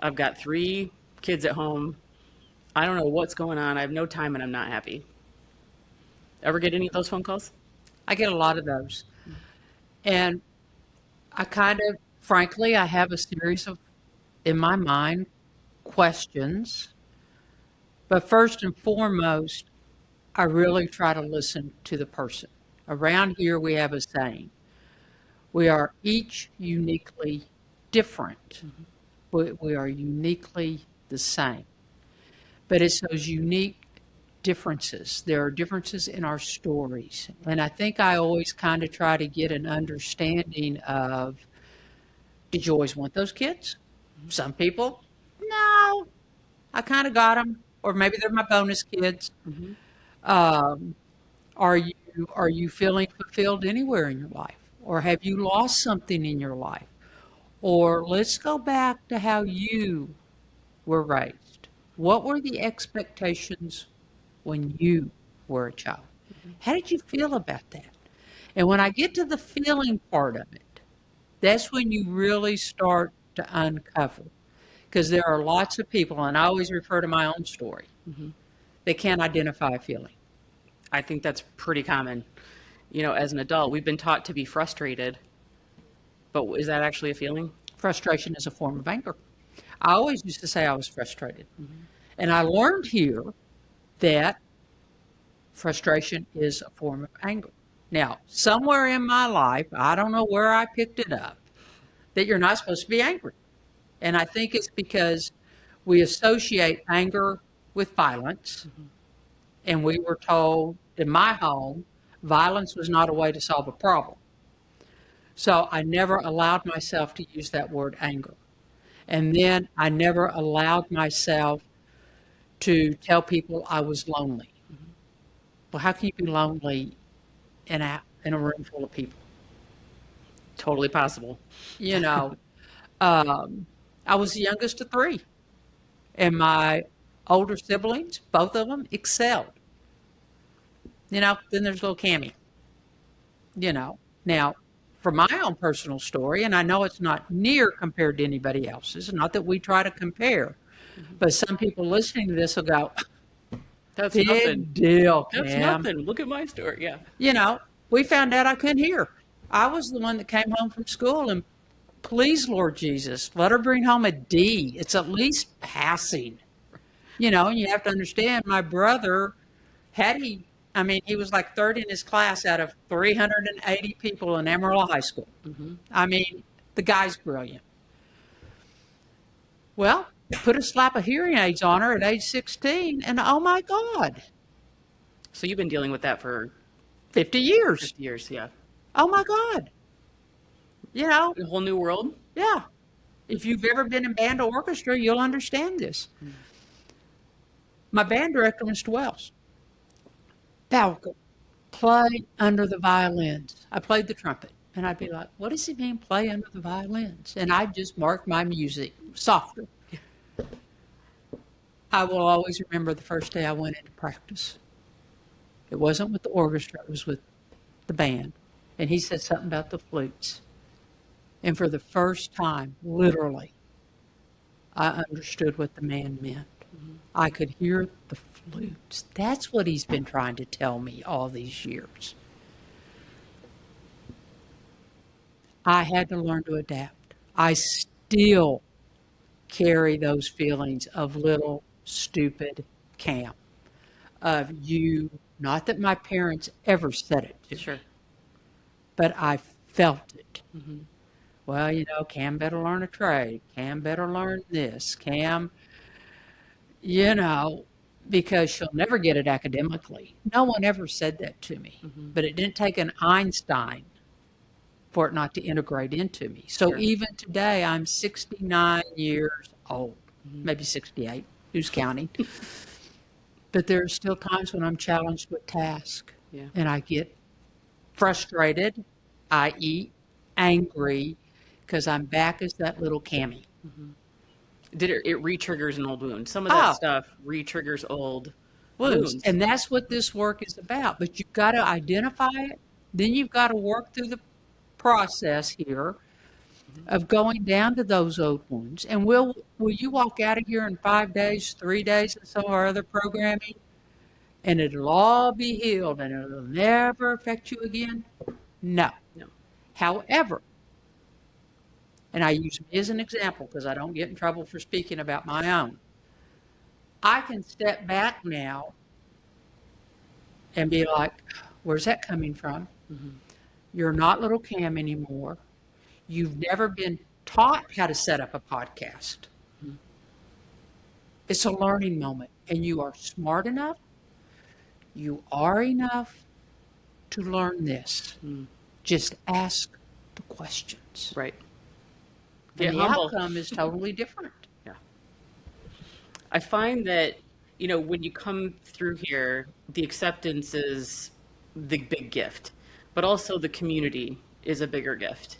I've got 3 kids at home. I don't know what's going on. I have no time and I'm not happy. Ever get any of those phone calls? I get a lot of those. And I kind of, frankly, I have a series of, in my mind, questions. But first and foremost, I really try to listen to the person. Around here, we have a saying: we are each uniquely different. We are uniquely the same. But it's those unique differences. There are differences in our stories. And I think I always kind of try to get an understanding of, did you always want those kids? Some people, no, I kind of got them. Or maybe they're my bonus kids. Um, are you are you feeling fulfilled anywhere in your life? Or have you lost something in your life? Or let's go back to how you were raised. What were the expectations when you were a child? How did you feel about that? And when I get to the feeling part of it, that's when you really start to uncover. Because there are lots of people, and I always refer to my own story, they can't identify a feeling. I think that's pretty common. As an adult, we've been taught to be frustrated, but is that actually a feeling? Frustration is a form of anger. I always used to say I was frustrated. And I learned here that frustration is a form of anger. Now, somewhere in my life, I don't know where I picked it up, that you're not supposed to be angry. And I think it's because we associate anger with violence. And we were told in my home, violence was not a way to solve a problem. So I never allowed myself to use that word anger. And then I never allowed myself to tell people I was lonely. Well, how can you be lonely in a room full of people? Totally possible. You know, I was the youngest of 3, and my older siblings, both of them, excelled. Then there's little Cammy. Now, for my own personal story, and I know it's not near compared to anybody else's, not that we try to compare, but some people listening to this will go, That's big nothing. deal, That's Cam. nothing. Look at my story. Yeah. We found out I couldn't hear. I was the one that came home from school, and please, Lord Jesus, let her bring home a D. It's at least passing. And you have to understand, my brother, he was like third in his class out of 380 people in Amarillo High School. I mean, the guy's brilliant. Well, put a slap of hearing aids on her at age 16, and oh my God, So you've been dealing with that for 50 years. 50 years. Yeah. Oh my God. A whole new world. Yeah. If you've ever been in band or orchestra, you'll understand this. My band director, Mr. Wells, Falcon, play under the violins. I played the trumpet, and I'd be like, what does he mean, play under the violins? And I'd just mark my music softer. I will always remember the first day I went into practice. It wasn't with the orchestra, it was with the band. And he said something about the flutes. And for the first time, literally, I understood what the man meant. I could hear the flutes. That's what he's been trying to tell me all these years. I had to learn to adapt. I still carry those feelings of little stupid Cam. Of you, not that my parents ever said it to Sure. me, but I felt it. Well, Cam better learn a trade. Cam better learn this. Cam, because she'll never get it academically. No one ever said that to me. But it didn't take an Einstein for it not to integrate into me. So Sure. even today, I'm 69 years old, maybe 68. Who's counting? But there are still times when I'm challenged with tasks. Yeah. And I get frustrated, i.e., angry, because I'm back as that little Cammy. It re-triggers an old wound. Some of that stuff re-triggers old wounds. And that's what this work is about. But you've got to identify it. Then you've got to work through the process here of going down to those old wounds. And will you walk out of here in 5 days, 3 days, and some of our other programming, and it'll all be healed and it'll never affect you again? No. No. However, and I use me as an example because I don't get in trouble for speaking about my own. I can step back now and be like, where's that coming from? You're not little Cam anymore. You've never been taught how to set up a podcast. It's a learning moment, and you are smart enough, you are enough to learn this. Just ask the questions. Right. And Get the humble. outcome is totally different. Yeah. I find that, when you come through here, the acceptance is the big gift, but also the community is a bigger gift.